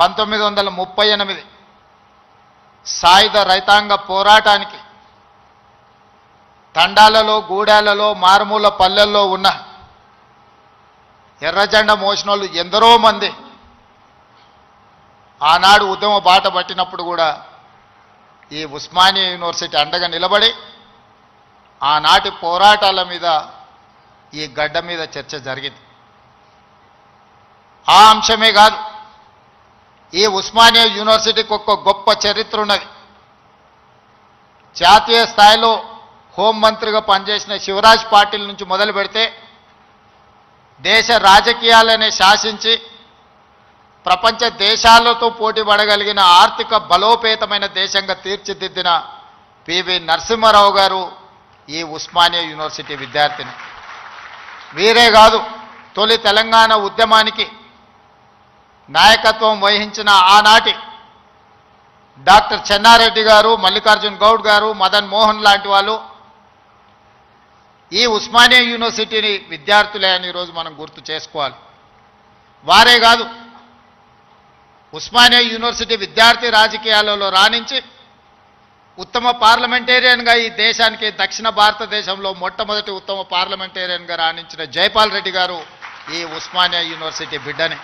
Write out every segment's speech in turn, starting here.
1938 సాయుధ రైతాంగ పోరాటానికి తండాలలో గూడాలలో మారుమూల పల్లెల్లో ఉన్న ఎర్రజెండా మోసినోళ్ళు ఎందరో మంది ఆనాడు ఉద్యమ బాట పట్టినప్పుడు కూడా ఈ ఉస్మానియా యూనివర్సిటీ అండగా నిలబడి ఆనాటి పోరాటాల మీద ఈ గడ్డ మీద చర్చ జరిగింది. ఆ అంశమే కాదు, ఈ ఉస్మానియా యూనివర్సిటీకి ఒక గొప్ప చరిత్ర ఉన్నది. జాతీయ స్థాయిలో హోంమంత్రిగా పనిచేసిన శివరాజ్ పాటిల్ నుంచి మొదలు పెడితే దేశ రాజకీయాలనే శాసించి ప్రపంచ దేశాలతో పోటీ పడగలిగిన ఆర్థిక బలోపేతమైన దేశంగా తీర్చిదిద్దిన పివి నరసింహారావు గారు ఈ ఉస్మానియా యూనివర్సిటీ విద్యార్థిని. వీరే కాదు, తొలి తెలంగాణ ఉద్యమానికి నాయకత్వం వహించిన ఆనాటి డాక్టర్ చెన్నారెడ్డి గారు, మల్లికార్జున్ గౌడ్ గారు, మదన్ మోహన్ లాంటి వాళ్ళు ఈ ఉస్మానియా యూనివర్సిటీని విద్యార్థులే అని ఈరోజు మనం గుర్తు చేసుకోవాలి. వారే కాదు, ఉస్మానియా యూనివర్సిటీ విద్యార్థి రాజకీయాలలో రాణించి ఉత్తమ పార్లమెంటేరియన్గా ఈ దేశానికి దక్షిణ భారతదేశంలో మొట్టమొదటి ఉత్తమ పార్లమెంటేరియన్గా రాణించిన జైపాల్ రెడ్డి గారు ఈ ఉస్మానియా యూనివర్సిటీ బిడ్డనే.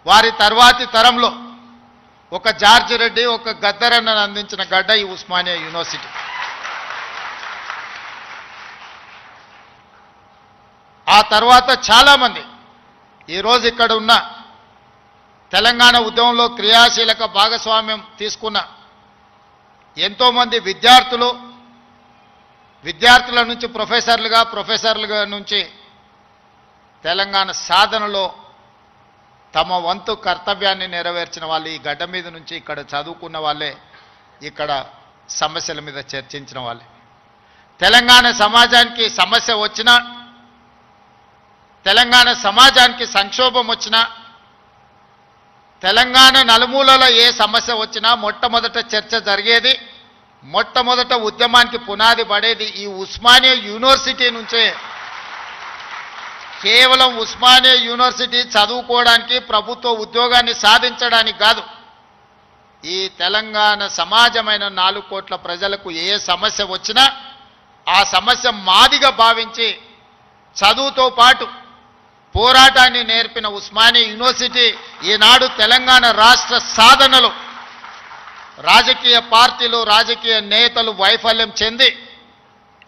వారి తర్వాతి తరంలో ఒక జార్జ్ రెడ్డి, ఒక గద్దరన్నను అందించిన గడ్డ ఈ ఉస్మానియా యూనివర్సిటీ. ఆ తర్వాత చాలామంది ఈరోజు ఇక్కడ ఉన్న తెలంగాణ ఉద్యమంలో క్రియాశీలక భాగస్వామ్యం తీసుకున్న ఎంతోమంది విద్యార్థుల నుంచి ప్రొఫెసర్లుగా నుంచి తెలంగాణ సాధనలో తమ వంతు కర్తవ్యాన్ని నెరవేర్చిన వాళ్ళు ఈ గడ్డ మీద నుంచి ఇక్కడ చదువుకున్న వాళ్ళే, ఇక్కడ సమస్యల మీద చర్చించిన వాళ్ళే. తెలంగాణ సమాజానికి సమస్య వచ్చినా, తెలంగాణ సమాజానికి సంక్షోభం వచ్చినా, తెలంగాణ నలుమూలలో ఏ సమస్య వచ్చినా మొట్టమొదట చర్చ జరిగేది, మొట్టమొదట ఉద్యమానికి పునాది పడేది ఈ ఉస్మానియా యూనివర్సిటీ నుంచే. కేవలం ఉస్మానియా యూనివర్సిటీ చదువుకోవడానికి, ప్రభుత్వ ఉద్యోగాన్ని సాధించడానికి కాదు, ఈ తెలంగాణ సమాజమైన 4 కోట్ల ప్రజలకు ఏ సమస్య వచ్చినా ఆ సమస్య మాదిగా భావించి చదువుతో పాటు పోరాటాన్ని నేర్పిన ఉస్మానియా యూనివర్సిటీ ఈనాడు తెలంగాణ రాష్ట్ర సాధనలో రాజకీయ పార్టీలు, రాజకీయ నేతలు వైఫల్యం చెంది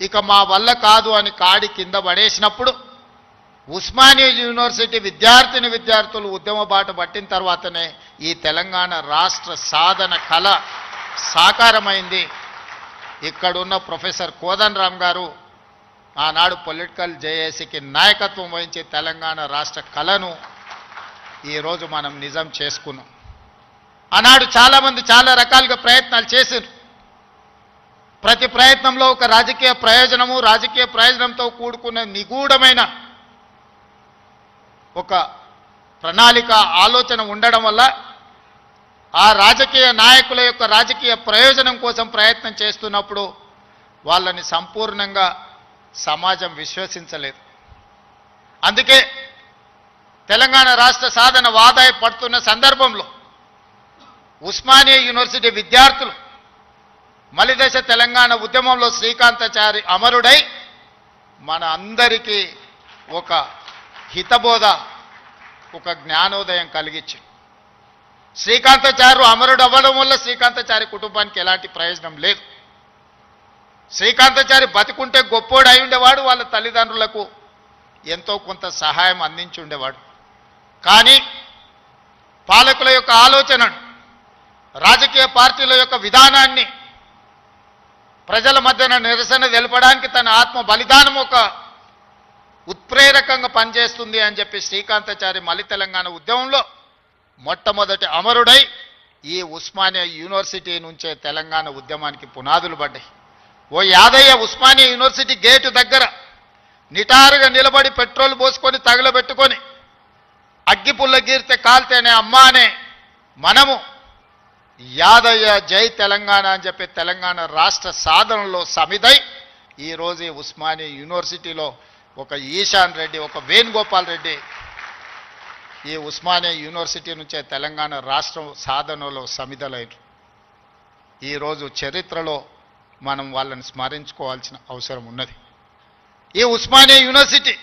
ఇక మా వల్ల కాదు అని కాడి కింద పడేసినప్పుడు ఉస్మానియా యూనివర్సిటీ విద్యార్థులు ఉద్యమ బాట పట్టిన తర్వాతనే ఈ తెలంగాణ రాష్ట్ర సాధన కళ సాకారమైంది. ఇక్కడున్న ప్రొఫెసర్ కోదండరామ్ గారు ఆనాడు పొలిటికల్ జేఏసీకి నాయకత్వం వహించి తెలంగాణ రాష్ట్ర కళను ఈరోజు మనం నిజం చేసుకున్నాం. ఆనాడు చాలామంది చాలా రకాలుగా ప్రయత్నాలు చేశారు. ప్రతి ప్రయత్నంలో ఒక రాజకీయ ప్రయోజనంతో కూడుకున్న నిగూఢమైన ఒక ప్రణాళిక, ఆలోచన ఉండడం వల్ల ఆ రాజకీయ నాయకుల యొక్క రాజకీయ ప్రయోజనం కోసం ప్రయత్నం చేస్తున్నప్పుడు వాళ్ళని సంపూర్ణంగా సమాజం విశ్వసించలేదు. అందుకే తెలంగాణ రాష్ట్ర సాధన వాదాయ పడుతున్న సందర్భంలో ఉస్మానియా యూనివర్సిటీ విద్యార్థులు మలిదశ తెలంగాణ ఉద్యమంలో శ్రీకాంతాచారి అమరుడై మన అందరికీ ఒక హితబోధ, ఒక జ్ఞానోదయం కలిగించి, శ్రీకాంతాచారు అమరుడు అవ్వడం వల్ల శ్రీకాంతాచారి కుటుంబానికి ఎలాంటి ప్రయోజనం లేదు. శ్రీకాంతాచారి బతికుంటే గొప్పోడు అయి ఉండేవాడు, వాళ్ళ తల్లిదండ్రులకు ఎంతో కొంత సహాయం అందించి ఉండేవాడు. కానీ పాలకుల యొక్క ఆలోచనను, రాజకీయ పార్టీల యొక్క విధానాన్ని ప్రజల మధ్యన నిరసన తెలపడానికి తన ఆత్మ బలిదానం ఒక ఉత్ప్రేరకంగా పనిచేస్తుంది అని చెప్పి శ్రీకాంతాచారి మలి తెలంగాణ ఉద్యమంలో మొట్టమొదటి అమరుడై ఈ ఉస్మానియా యూనివర్సిటీ నుంచే తెలంగాణ ఉద్యమానికి పునాదులు పడ్డాయి. ఓ యాదయ్య ఉస్మానియా యూనివర్సిటీ గేటు దగ్గర నిటారుగా నిలబడి పెట్రోల్ పోసుకొని తగలబెట్టుకొని అగ్గిపుల్ల గీరితే కాల్తేనే అమ్మా అనే మనము యాదయ్య జై తెలంగాణ అని చెప్పి తెలంగాణ రాష్ట్ర సాధనలో సమిదై ఈరోజు ఈ ఉస్మానియా యూనివర్సిటీలో ఒక ఈశాన్ రెడ్డి, ఒక వేణుగోపాల్ రెడ్డి ఈ ఉస్మానియా యూనివర్సిటీ నుంచే తెలంగాణ రాష్ట్రం సాధనలో సమిధలైన ఈరోజు చరిత్రలో మనం వాళ్ళని స్మరించుకోవాల్సిన అవసరం ఉన్నది. ఈ ఉస్మానియా యూనివర్సిటీ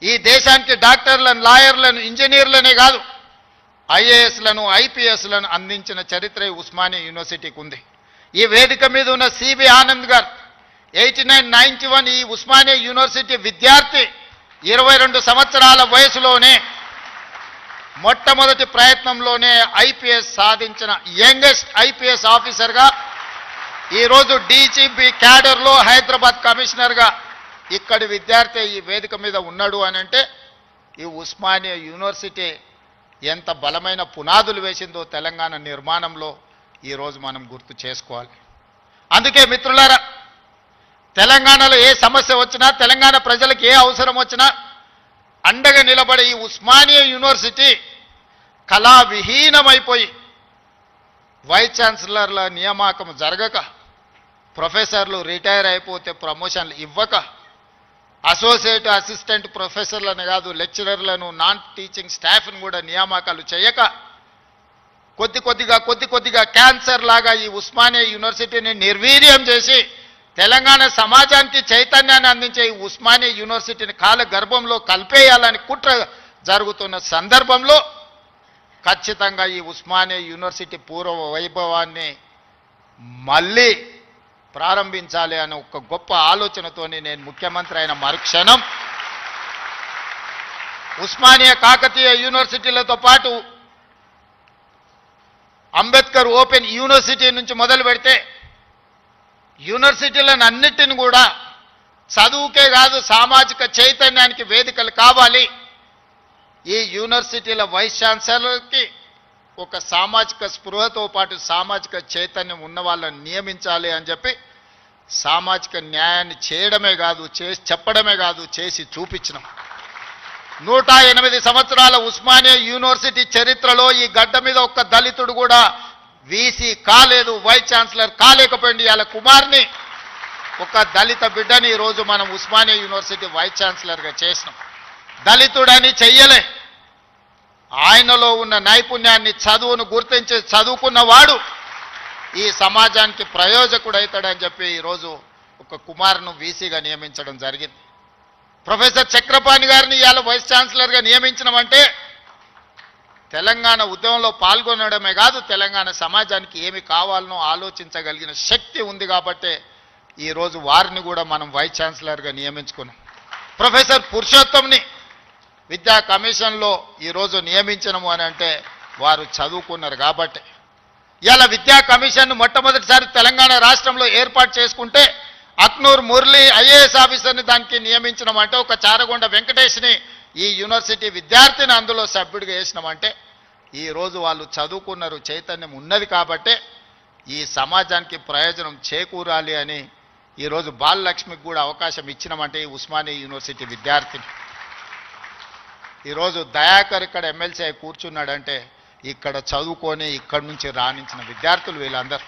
ఈ దేశానికి డాక్టర్లను, లాయర్లను, ఇంజనీర్లనే కాదు ఐఏఎస్లను, ఐపీఎస్లను అందించిన చరిత్ర ఈ ఉస్మానియా యూనివర్సిటీకి ఉంది. ఈ వేదిక మీద ఉన్న సిబి ఆనంద్ గారు 8991 ఈ ఉస్మానియా యూనివర్సిటీ విద్యార్థి 22 సంవత్సరాల వయసులోనే మొట్టమొదటి ప్రయత్నంలోనే ఐపీఎస్ సాధించిన యంగెస్ట్ ఐపీఎస్ ఆఫీసర్గా ఈరోజు డీజీపీ క్యాడర్లో హైదరాబాద్ కమిషనర్గా ఇక్కడి విద్యార్థి ఈ వేదిక మీద ఉన్నాడు అని అంటే ఈ ఉస్మానియా యూనివర్సిటీ ఎంత బలమైన పునాదులు వేసిందో తెలంగాణ నిర్మాణంలో ఈరోజు మనం గుర్తు చేసుకోవాలి. అందుకే మిత్రులారా, తెలంగాణలో ఏ సమస్య వచ్చినా, తెలంగాణ ప్రజలకు ఏ అవసరం వచ్చినా అండగా నిలబడే ఈ ఉస్మానియా యూనివర్సిటీ కళావిహీనమైపోయి వైస్ ఛాన్సలర్ల నియామకం జరగక, ప్రొఫెసర్లు రిటైర్ అయిపోతే ప్రమోషన్లు ఇవ్వక, అసోసియేట్ అసిస్టెంట్ ప్రొఫెసర్లను కాదు లెక్చరర్లను, నాన్ టీచింగ్ స్టాఫ్ను కూడా నియామకాలు చేయక కొద్ది కొద్దిగా క్యాన్సర్ లాగా ఈ ఉస్మానియా యూనివర్సిటీని నిర్వీర్యం చేసి తెలంగాణ సమాజానికి చైతన్యాన్ని అందించే ఈ ఉస్మానియా యూనివర్సిటీని కాల గర్భంలో కలిపేయాలని కుట్ర జరుగుతున్న సందర్భంలో ఖచ్చితంగా ఈ ఉస్మానియా యూనివర్సిటీ పూర్వ వైభవాన్ని మళ్ళీ ప్రారంభించాలి అనే ఒక గొప్ప ఆలోచనతోని నేను ముఖ్యమంత్రి అయిన మరుక్షణం ఉస్మానియా కాకతీయ యూనివర్సిటీలతో పాటు అంబేద్కర్ ఓపెన్ యూనివర్సిటీ నుంచి మొదలు పెడితే యూనివర్సిటీలను అన్నిటిని కూడా చదువుకే కాదు సామాజిక చైతన్యానికి వేదికలు కావాలి. ఈ యూనివర్సిటీల వైస్ ఛాన్సలర్కి ఒక సామాజిక స్పృహతో పాటు సామాజిక చైతన్యం ఉన్న వాళ్ళని నియమించాలి అని చెప్పి సామాజిక న్యాయాన్ని చేయడమే కాదు, చేసి చెప్పడమే కాదు, చేసి చూపించినాం. 108 సంవత్సరాల ఉస్మానియా యూనివర్సిటీ చరిత్రలో ఈ గడ్డ మీద ఒక్క దళితుడు కూడా వీసీ కాలేదు, వైస్ ఛాన్సలర్ కాలేకపోయింది. వాళ్ళ కుమార్ని ఒక దళిత బిడ్డని ఈరోజు మనం ఉస్మానియా యూనివర్సిటీ వైస్ ఛాన్సలర్గా చేసినాం. దళితుడని చెయ్యలే, ఆయనలో ఉన్న నైపుణ్యాన్ని, చదువును గుర్తించి చదువుకున్నవాడు ఈ సమాజానికి ప్రయోజకుడవుతాడని చెప్పి ఈరోజు ఒక కుమార్ను వీసీగా నియమించడం జరిగింది. ప్రొఫెసర్ చక్రపాణి గారిని ఇవాళ వైస్ ఛాన్సలర్గా నియమించడమంటే తెలంగాణ ఉద్యమంలో పాల్గొనడమే కాదు, తెలంగాణ సమాజానికి ఏమి కావాలనో ఆలోచించగలిగిన శక్తి ఉంది కాబట్టే ఈరోజు వారిని కూడా మనం వైస్ ఛాన్సలర్గా నియమించుకున్నాం. ప్రొఫెసర్ పురుషోత్తంని విద్యా కమిషన్లో ఈరోజు నియమించడము అని అంటే వారు చదువుకున్నారు కాబట్టి. ఇలా విద్యా కమిషన్ను మొట్టమొదటిసారి తెలంగాణ రాష్ట్రంలో ఏర్పాటు చేసుకుంటే అక్నూర్ మురళి ఐఏఎస్ ఆఫీసర్ని దానికి నియమించడం అంటే, ఒక చారగొండ వెంకటేష్ని ఈ యూనివర్సిటీ విద్యార్థిని అందులో సభ్యుడిగా వేసినామంటే ఈరోజు వాళ్ళు చదువుకున్నారు, చైతన్యం ఉన్నది కాబట్టే ఈ సమాజానికి ప్రయోజనం చేకూరాలి అని ఈరోజు బాలలక్ష్మికి కూడా అవకాశం ఇచ్చినామంటే ఈ ఉస్మానియా యూనివర్సిటీ విద్యార్థిని. ఈరోజు దయాకర్ ఇక్కడ ఎమ్మెల్సీ కూర్చున్నాడంటే ఇక్కడ చదువుకొని ఇక్కడి నుంచి రాణించిన విద్యార్థులు వీళ్ళందరూ.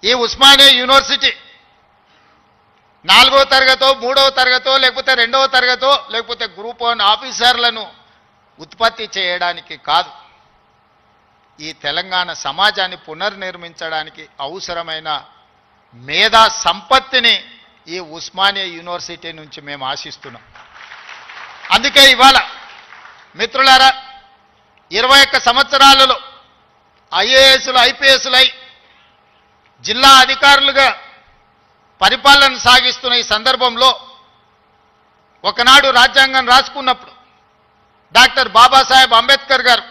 ఈ ఉస్మానియా యూనివర్సిటీ 4వ తరగతో 3వ తరగతో లేకపోతే 2వ తరగతో లేకపోతే గ్రూప్ 1 ఆఫీసర్లను ఉత్పత్తి చేయడానికి కాదు, ఈ తెలంగాణ సమాజాన్ని పునర్నిర్మించడానికి అవసరమైన మేధా సంపత్తిని ఈ ఉస్మానియా యూనివర్సిటీ నుంచి మేము ఆశిస్తున్నాం. అందుకే ఇవాళ మిత్రులారా 21 సంవత్సరాలలో ఐఏఎస్లు, ఐపీఎస్లై జిల్లా అధికారులుగా పరిపాలన సాగిస్తున్న ఈ సందర్భంలో ఒకనాడు రాజ్యాంగం రాసుకున్నప్పుడు డాక్టర్ బాబాసాహెబ్ అంబేద్కర్ గారు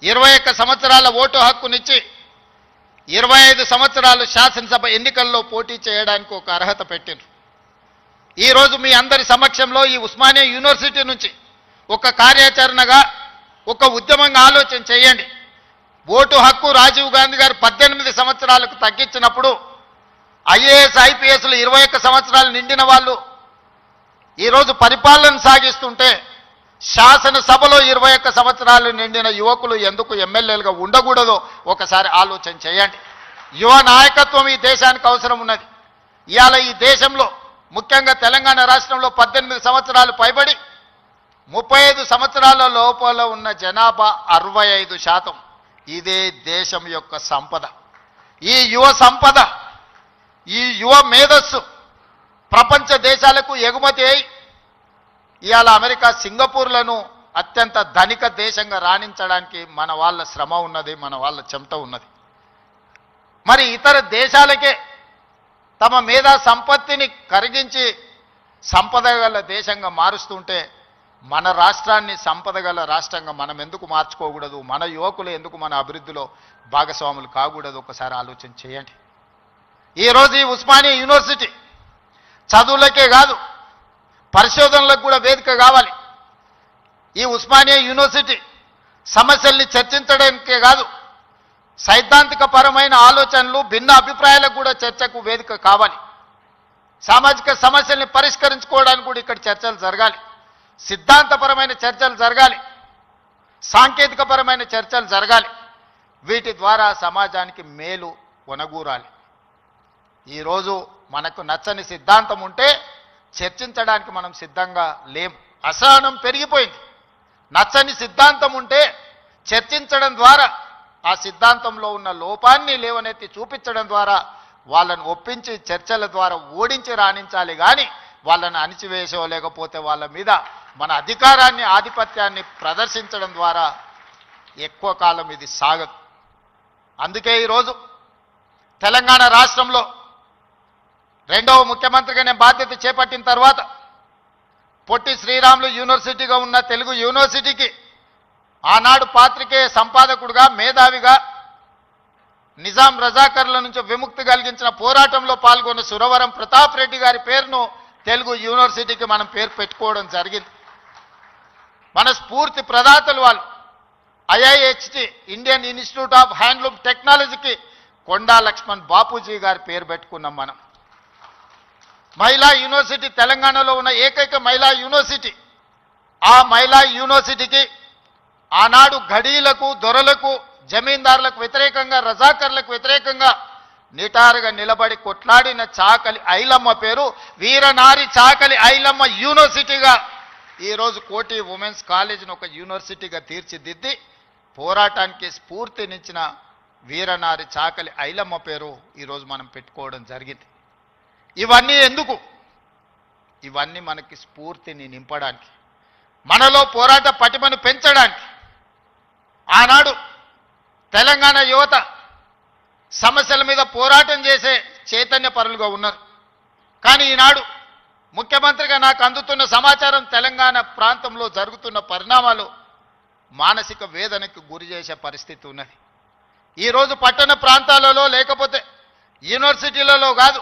21 సంవత్సరాల ఓటు హక్కునిచ్చి 25 సంవత్సరాలు శాసనసభ ఎన్నికల్లో పోటీ చేయడానికి ఒక అర్హత పెట్టారు. ఈరోజు మీ అందరి సమక్షంలో ఈ ఉస్మానియా యూనివర్సిటీ నుంచి ఒక కార్యాచరణగా, ఒక ఉద్యమంగా ఆలోచన చేయండి. ఓటు హక్కు రాజీవ్ గాంధీ గారు 18 సంవత్సరాలకు తగ్గించినప్పుడు ఐఏఎస్, ఐపీఎస్లు 21 సంవత్సరాలు నిండిన వాళ్ళు ఈరోజు పరిపాలన సాగిస్తుంటే శాసనసభలో 21 సంవత్సరాలు నిండిన యువకులు ఎందుకు ఎమ్మెల్యేలుగా ఉండకూడదో ఒకసారి ఆలోచన చేయండి. యువ నాయకత్వం ఈ దేశానికి అవసరం ఉన్నది. ఇవాళ ఈ దేశంలో ముఖ్యంగా తెలంగాణ రాష్ట్రంలో 18 సంవత్సరాలు పైబడి 35 సంవత్సరాల లోపల ఉన్న జనాభా 65%. ఇదే దేశం యొక్క సంపద. ఈ యువ సంపద, ఈ యువ మేధస్సు ప్రపంచ దేశాలకు ఎగుమతి అయి ఇవాళ అమెరికా, సింగపూర్లను అత్యంత ధనిక దేశంగా రాణించడానికి మన వాళ్ళ శ్రమ ఉన్నది, మన వాళ్ళ చెమట ఉన్నది. మరి ఇతర దేశాలకే తమ మేధా సంపత్తిని కరిగించి సంపద గల దేశంగా మారుస్తుంటే మన రాష్ట్రాన్ని సంపద గల రాష్ట్రంగా మనం ఎందుకు మార్చుకోకూడదు? మన యువకులు ఎందుకు మన అభివృద్ధిలో భాగస్వాములు కాకూడదు? ఒకసారి ఆలోచన చేయండి. ఈరోజు ఈ ఉస్మానియా యూనివర్సిటీ చదువులకే కాదు, పరిశోధనలకు కూడా వేదిక కావాలి. ఈ ఉస్మానియా యూనివర్సిటీ సమస్యల్ని చర్చించడానికే కాదు, సైద్ధాంతిక పరమైన ఆలోచనలు, భిన్న అభిప్రాయాలకు కూడా చర్చకు వేదిక కావాలి. సామాజిక సమస్యల్ని పరిష్కరించుకోవడానికి కూడా ఇక్కడ చర్చలు జరగాలి. సిద్ధాంతపరమైన చర్చలు జరగాలి, సాంకేతికపరమైన చర్చలు జరగాలి. వీటి ద్వారా సమాజానికి మేలు ఒనగూరాలి. ఈరోజు మనకు నచ్చని సిద్ధాంతం ఉంటే చర్చించడానికి మనం సిద్ధంగా లేం. అసహనం పెరిగిపోయింది. నచ్చని సిద్ధాంతం ఉంటే చర్చించడం ద్వారా, ఆ సిద్ధాంతంలో ఉన్న లోపాన్ని లేవనెత్తి చూపించడం ద్వారా వాళ్ళను ఒప్పించి చర్చల ద్వారా ఓడించి రాణించాలి. కానీ వాళ్ళని అణిచివేసో లేకపోతే వాళ్ళ మీద మన అధికారాన్ని, ఆధిపత్యాన్ని ప్రదర్శించడం ద్వారా ఎక్కువ కాలం ఇది సాగదు. అందుకే ఈరోజు తెలంగాణ రాష్ట్రంలో రెండవ ముఖ్యమంత్రిగా నేను బాధ్యత చేపట్టిన తర్వాత పొట్టి శ్రీరాములు యూనివర్సిటీగా ఉన్న తెలుగు యూనివర్సిటీకి ఆనాడు పాత్రికేయ సంపాదకుడుగా, మేధావిగా, నిజాం రజాకర్ల నుంచి విముక్తి కలిగించిన పోరాటంలో పాల్గొన్న సురవరం ప్రతాప్ రెడ్డి గారి పేరును తెలుగు యూనివర్సిటీకి మనం పేరు పెట్టుకోవడం జరిగింది. మన స్ఫూర్తి ప్రదాతలు వాళ్ళు. IIHT, Indian institute of handloom టెక్నాలజీకి కొండా లక్ష్మణ్ బాపూజీ గారి పేరు పెట్టుకున్నాం మనం. మహిళా యూనివర్సిటీ తెలంగాణలో ఉన్న ఏకైక మహిళా యూనివర్సిటీ. ఆ మహిళా యూనివర్సిటీకి ఆనాడు ఘడీలకు, దొరలకు, జమీందారులకు వ్యతిరేకంగా, రజాకర్లకు వ్యతిరేకంగా నిటారుగా నిలబడి కొట్లాడిన చాకలి ఐలమ్మ పేరు వీరనారి చాకలి ఐలమ్మ యూనివర్సిటీగా ఈరోజు కోటి ఉమెన్స్ కాలేజీని ఒక యూనివర్సిటీగా తీర్చిదిద్ది పోరాటానికి స్ఫూర్తినిచ్చిన వీరనారి చాకలి ఐలమ్మ పేరు ఈరోజు మనం పెట్టుకోవడం జరిగింది. ఇవన్నీ ఎందుకు? ఇవన్నీ మనకి స్ఫూర్తిని నింపడానికి, మనలో పోరాట పటిమను పెంచడానికి. ఆనాడు తెలంగాణ యువత సమస్యల మీద పోరాటం చేసే చైతన్య పరులుగా ఉన్నారు. కానీ ఈనాడు ముఖ్యమంత్రిగా నాకు అందుతున్న సమాచారం, తెలంగాణ ప్రాంతంలో జరుగుతున్న పరిణామాలు మానసిక వేదనకు గురి చేసే పరిస్థితి ఉన్నది. ఈరోజు పట్టణ ప్రాంతాలలో లేకపోతే యూనివర్సిటీలలో కాదు,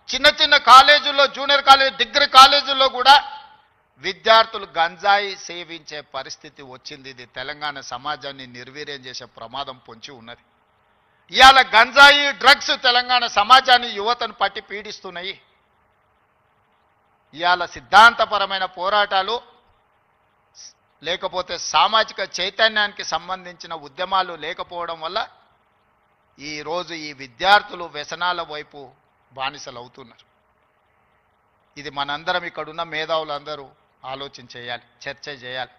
చిన్న చిన్న కాలేజీల్లో, జూనియర్ కాలేజ్, డిగ్రీ కాలేజీల్లో కూడా విద్యార్థులు గంజాయి సేవించే పరిస్థితి వచ్చింది. ఇది తెలంగాణ సమాజాన్ని నిర్వీర్యం చేసే ప్రమాదం పొంచి ఉన్నది. ఇవాళ గంజాయి, డ్రగ్స్ తెలంగాణ సమాజాన్ని, యువతను పట్టి పీడిస్తున్నాయి. ఇవాళ సిద్ధాంతపరమైన పోరాటాలు లేకపోతే సామాజిక చైతన్యానికి సంబంధించిన ఉద్యమాలు లేకపోవడం వల్ల ఈరోజు ఈ విద్యార్థులు వ్యసనాల వైపు బానిసలు అవుతున్నారు. ఇది మనందరం, ఇక్కడున్న మేధావులందరూ ఆలోచన చేయాలి, చర్చ చేయాలి.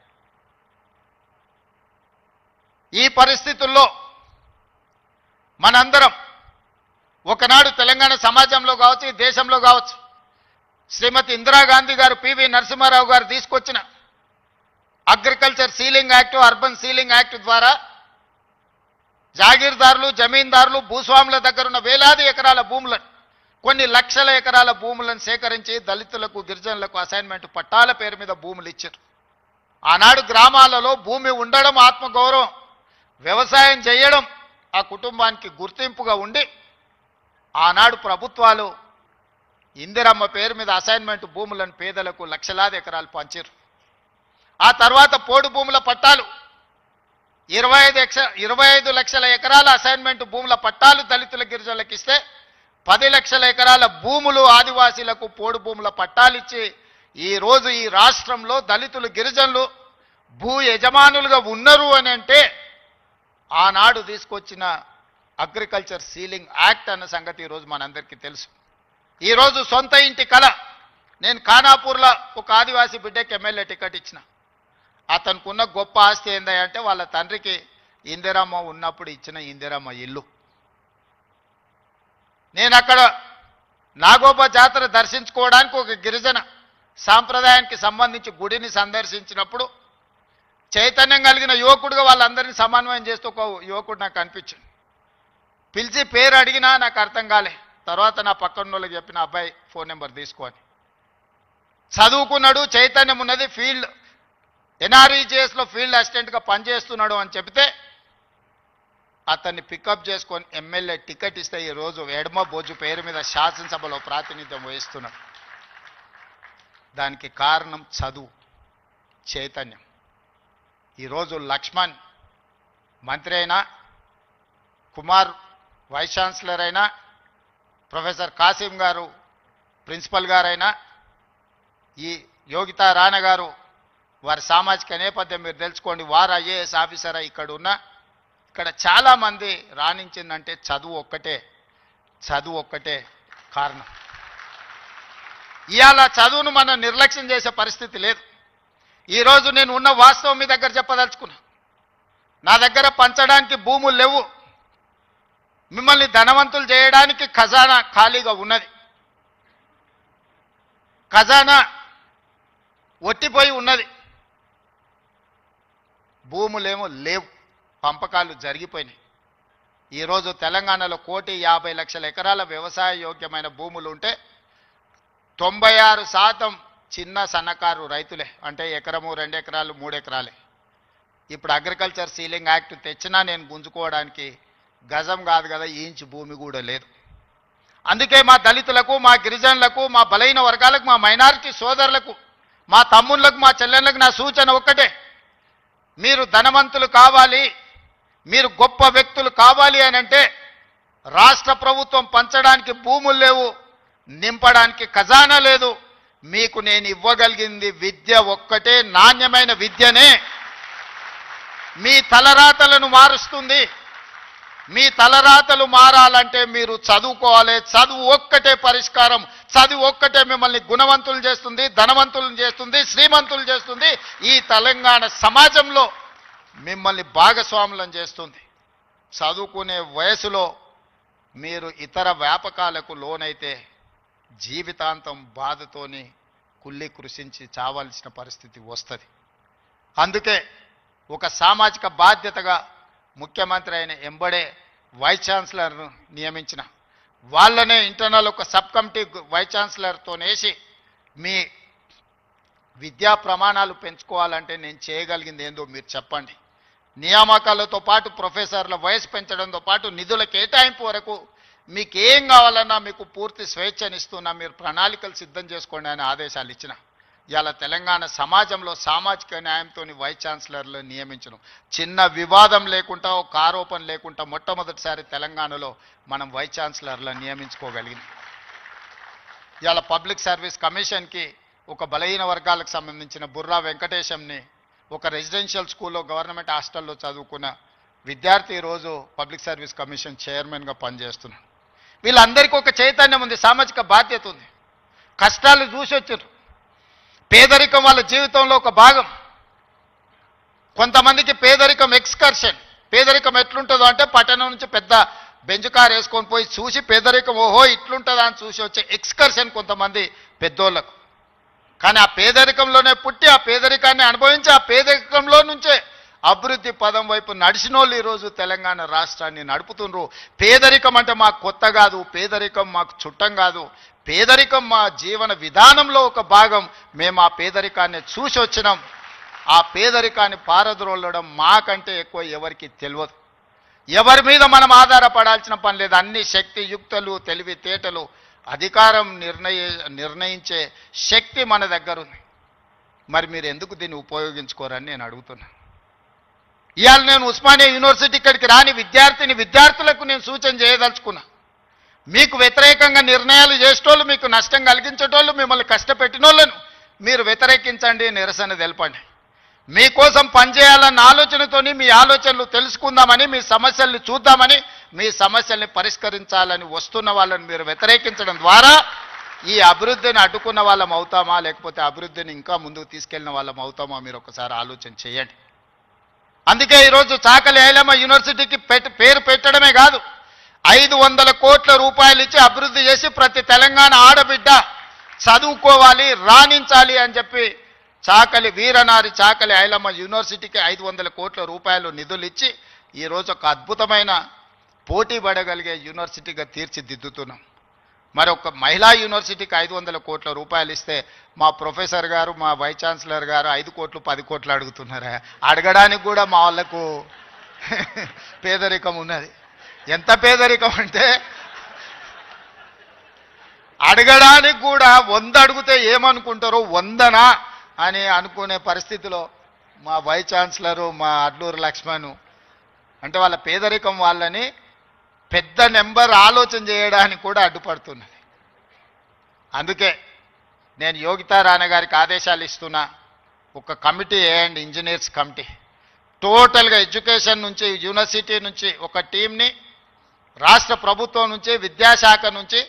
ఈ పరిస్థితుల్లో మనందరం ఒకనాడు తెలంగాణ సమాజంలో కావచ్చు, ఈ దేశంలో కావచ్చు, శ్రీమతి ఇందిరాగాంధీ గారు, పివి నరసింహారావు గారు తీసుకొచ్చిన agriculture ceiling act, urban ceiling act ద్వారా జాగీర్దారులు, జమీందారులు, భూస్వాముల దగ్గరున్న వేలాది ఎకరాల భూములను, కొన్ని లక్షల ఎకరాల భూములను సేకరించి దళితులకు, గిరిజనులకు అసైన్మెంట్ పట్టాల పేరు మీద భూములు ఇచ్చారు. ఆనాడు గ్రామాలలో భూమి ఉండడం ఆత్మగౌరవం, వ్యవసాయం చేయడం ఆ కుటుంబానికి గుర్తింపుగా ఉండి ఆనాడు ప్రభుత్వాలు ఇందిరమ్మ పేరు మీద అసైన్మెంట్ భూములను పేదలకు లక్షలాది ఎకరాలు పంచారు. ఆ తర్వాత పోడు భూముల పట్టాలు 25 లక్షల ఎకరాల అసైన్మెంట్ భూముల పట్టాలు దళితుల, గిరిజనులకు ఇస్తే 10 లక్షల ఎకరాల భూములు ఆదివాసీలకు పోడు భూముల పట్టాలిచ్చి ఈరోజు ఈ రాష్ట్రంలో దళితులు, గిరిజనులు భూ యజమానులుగా ఉన్నారు అని అంటే ఆనాడు తీసుకొచ్చిన అగ్రికల్చర్ సీలింగ్ యాక్ట్ అన్న సంగతి ఈరోజు మనందరికీ తెలుసు. ఈరోజు సొంత ఇంటి కళ నేను ఖానాపూర్లో ఒక ఆదివాసీ బిడ్డకి ఎమ్మెల్యే టికెట్ ఇచ్చిన. అతనుకున్న గొప్ప ఆస్తి ఏందంటే వాళ్ళ తండ్రికి ఇందిరమ్మ ఉన్నప్పుడు ఇచ్చిన ఇందిరమ్మ ఇల్లు. నేను అక్కడ నాగోబా జాతర దర్శించుకోవడానికి ఒక గిరిజన సాంప్రదాయానికి సంబంధించి గుడిని సందర్శించినప్పుడు చైతన్యం కలిగిన యువకుడుగా వాళ్ళందరినీ సమన్వయం చేస్తూ ఒక యువకుడు నాకు కనిపించింది. పిలిచి పేరు అడిగినా నాకు అర్థం కాలే. తర్వాత నా పక్కన వాళ్ళకి చెప్పిన అబ్బాయి ఫోన్ నెంబర్ తీసుకొని, చదువుకున్నాడు, చైతన్యం ఉన్నది, ఫీల్డ్ ఎన్ఆర్ఈజేఎస్లో ఫీల్డ్ అసిస్టెంట్గా పనిచేస్తున్నాడు అని చెప్తే అతన్ని పికప్ చేసుకొని ఎమ్మెల్యే టికెట్ ఇస్తే ఈరోజు ఎడమ బోజు పేరు మీద శాసనసభలో ప్రాతినిధ్యం వహిస్తున్నాడు. దానికి కారణం చదువు, చైతన్యం. ఈరోజు లక్ష్మణ్ మంత్రి అయినా, కుమార్ వైస్ ఛాన్సలర్ అయినా, ప్రొఫెసర్ కాసిం గారు ప్రిన్సిపల్ గారైనా, ఈ యోగితా రాణా గారు వారి సామాజిక నేపథ్యం మీరు తెలుసుకోండి, వారు ఐఏఎస్ ఆఫీసర్ ఇక్కడ చాలామంది రాణించిందంటే చదువు ఒక్కటే కారణం. ఇవాళ చదువును మనం నిర్లక్ష్యం చేసే పరిస్థితి లేదు. ఈరోజు నేను ఉన్న వాస్తవం మీ దగ్గర చెప్పదలుచుకున్నా. నా దగ్గర పంచడానికి భూములు లేవు, మిమ్మల్ని ధనవంతులు చేయడానికి ఖజానా ఖాళీగా ఉన్నది. ఖజానా ఒట్టిపోయి ఉన్నది, భూములేమో లేవు, పంపకాలు జరిగిపోయినాయి. ఈరోజు తెలంగాణలో 1,50,00,000 ఎకరాల వ్యవసాయ యోగ్యమైన భూములు ఉంటే 96% చిన్న సన్నకారు రైతులే, అంటే ఎకరము 2 ఎకరాలు 3 ఎకరాలే. ఇప్పుడు అగ్రికల్చర్ సీలింగ్ యాక్ట్ తెచ్చినా నేను గుంజుకోవడానికి గజం కాదు కదా, ఇంచు భూమి కూడా లేదు. అందుకే మా దళితులకు, మా గిరిజనులకు, మా బలైన వర్గాలకు, మా మైనారిటీ సోదరులకు, మా తమ్ముళ్లకు, మా చెల్లెళ్ళకు నా సూచన ఒక్కటే, మీరు ధనవంతులు కావాలి, మీరు గొప్ప వ్యక్తులు కావాలి అని అంటే రాష్ట్ర ప్రభుత్వం పంచడానికి భూములు లేవు, నింపడానికి ఖజానా లేదు. మీకు నేను ఇవ్వగలిగింది విద్య ఒక్కటే, నాణ్యమైన విద్యనే. మీ తలరాతలను మారుస్తుంది. మీ తలరాతలు మారాలంటే మీరు చదువుకోవాలి. చదువు ఒక్కటే పరిష్కారం. చదువు ఒక్కటే మిమ్మల్ని గుణవంతులు చేస్తుంది, ధనవంతులను చేస్తుంది, శ్రీమంతులు చేస్తుంది. ఈ తెలంగాణ సమాజంలో మిమ్మల్ని భాగస్వాములను చేస్తుంది. చదువుకునే వయసులో మీరు ఇతర వ్యాపకాలకు లోనైతే జీవితాంతం బాధతోని కుళ్ళి కృషించి చావాల్సిన పరిస్థితి వస్తుంది. అందుకే ఒక సామాజిక బాధ్యతగా ముఖ్యమంత్రి అయిన ఎంబడే వైస్ ఛాన్సలర్ను నియమించిన, వాళ్ళనే ఇంటర్నల్ ఒక సబ్ కమిటీ వైస్ ఛాన్సలర్తోనేసి మీ విద్యా ప్రమాణాలు పెంచుకోవాలంటే నేను చేయగలిగింది ఏందో మీరు చెప్పండి. నియామకాలతో పాటు ప్రొఫెసర్ల వయసు పెంచడంతో పాటు నిధుల కేటాయింపు వరకు మీకు ఏం కావాలన్నా మీకు పూర్తి స్వేచ్ఛనిస్తున్నా, మీరు ప్రణాళికలు సిద్ధం చేసుకోండి అని ఆదేశాలు ఇచ్చిన. ఇవాళ తెలంగాణ సమాజంలో సామాజిక న్యాయంతో వైస్ ఛాన్సలర్లు నియమించను. చిన్న వివాదం లేకుండా, ఒక ఆరోపణ లేకుండా మొట్టమొదటిసారి తెలంగాణలో మనం వైస్ ఛాన్సలర్లను నియమించుకోగలిగింది. ఇవాళ పబ్లిక్ సర్వీస్ కమిషన్కి ఒక బలహీన వర్గాలకు సంబంధించిన బుర్రా వెంకటేశంని, ఒక రెసిడెన్షియల్ స్కూల్లో గవర్నమెంట్ హాస్టల్లో చదువుకున్న విద్యార్థి ఈరోజు పబ్లిక్ సర్వీస్ కమిషన్ చైర్మన్గా పనిచేస్తున్నాడు. వీళ్ళందరికీ ఒక చైతన్యం ఉంది, సామాజిక బాధ్యత ఉంది. కష్టాలు చూసి వచ్చారు. పేదరికం వాళ్ళ జీవితంలో ఒక భాగం. కొంతమందికి పేదరికం ఎక్స్కర్షన్. పేదరికం ఎట్లుంటుందో అంటే పట్టణం నుంచి పెద్ద బెంచ్ కార్ వేసుకొని పోయి చూసి పేదరికం ఓహో ఇట్లుంటుందా అని చూసి వచ్చే ఎక్స్కర్షన్ కొంతమంది పెద్దోళ్ళకు. కానీ ఆ పేదరికంలోనే పుట్టి ఆ పేదరికాన్ని అనుభవించి ఆ పేదరికంలో నుంచే అభివృద్ధి పదం వైపు నడిచిన వాళ్ళు ఈరోజు తెలంగాణ రాష్ట్రాన్ని నడుపుతున్నారు. పేదరికం అంటే మాకు కొత్త కాదు, పేదరికం మాకు చుట్టం కాదు, పేదరికం మా జీవన విధానంలో ఒక భాగం. మేము ఆ పేదరికాన్ని చూసి వచ్చినాం. ఆ పేదరికాన్ని పారద్రోలడం మాకంటే ఎక్కువ ఎవరికి తెలియదు. ఎవరి మీద మనం ఆధారపడాల్సిన పని లేదు. అన్ని శక్తి యుక్తులు, తెలివితేటలు, అధికారం నిర్ణయించే శక్తి మన దగ్గర ఉంది. మరి మీరు ఎందుకు దీన్ని ఉపయోగించుకోరని నేను అడుగుతున్నా. ఇవాళ నేను ఉస్మానియా యూనివర్సిటీ ఇక్కడికి రాని విద్యార్థులకు నేను సూచన చేయదలుచుకున్నా. మీకు వ్యతిరేకంగా నిర్ణయాలు చేసేటోళ్ళు, మీకు నష్టం కలిగించేటోళ్ళు, మిమ్మల్ని కష్టపెట్టినోళ్ళను మీరు వ్యతిరేకించండి, నిరసన తెలపండి. మీకోసం పనిచేయాలన్న ఆలోచనతోని మీ ఆలోచనలు తెలుసుకుందామని, మీ సమస్యల్ని చూద్దామని, మీ సమస్యల్ని పరిష్కరించాలని వస్తున్న వాళ్ళని మీరు వ్యతిరేకించడం ద్వారా ఈ అభివృద్ధిని అడ్డుకున్న వాళ్ళం అవుతామా, లేకపోతే అభివృద్ధిని ఇంకా ముందుకు తీసుకెళ్లిన వాళ్ళం అవుతామా? మీరు ఒకసారి ఆలోచన చేయండి. అందుకే ఈరోజు చాకలి ఐలమ్మ యూనివర్సిటీకి పేరు పెట్టడమే కాదు, 500 కోట్ల రూపాయలు ఇచ్చి అభివృద్ధి చేసి ప్రతి తెలంగాణ ఆడబిడ్డ చదువుకోవాలి, రాణించాలి అని చెప్పి చాకలి వీరనారి చాకలి ఐలమ్మ యూనివర్సిటీకి 500 కోట్ల రూపాయలు నిధులు ఇచ్చి ఈరోజు ఒక అద్భుతమైన పోటీ పడగలిగే యూనివర్సిటీగా తీర్చిదిద్దుతున్నాం. మరి ఒక మహిళా యూనివర్సిటీకి 500 కోట్ల రూపాయలు ఇస్తే మా ప్రొఫెసర్ గారు, మా వైస్ ఛాన్సలర్ గారు 5 కోట్లు 10 కోట్లు అడుగుతున్నారా? అడగడానికి కూడా మా వాళ్ళకు పేదరికం ఉన్నది. ఎంత పేదరికం అంటే అడగడానికి కూడా 100 అడిగితే ఏమనుకుంటారో 100నా అని అనుకునే పరిస్థితిలో మా వైస్ ఛాన్సలరు మా అడ్లూరు లక్ష్మణ్ అంటే వాళ్ళ పేదరికం వాళ్ళని పెద్ద నెంబర్ ఆలోచన చేయడానికి కూడా అడ్డుపడుతున్నది. అందుకే నేను యోగితా రాణా గారికి ఆదేశాలు ఇస్తున్నా, ఒక కమిటీ వేయండి, ఇంజనీర్స్ కమిటీ. టోటల్గా ఎడ్యుకేషన్ నుంచి, యూనివర్సిటీ నుంచి ఒక టీంని, రాష్ట్ర ప్రభుత్వం నుంచి, విద్యాశాఖ నుంచి,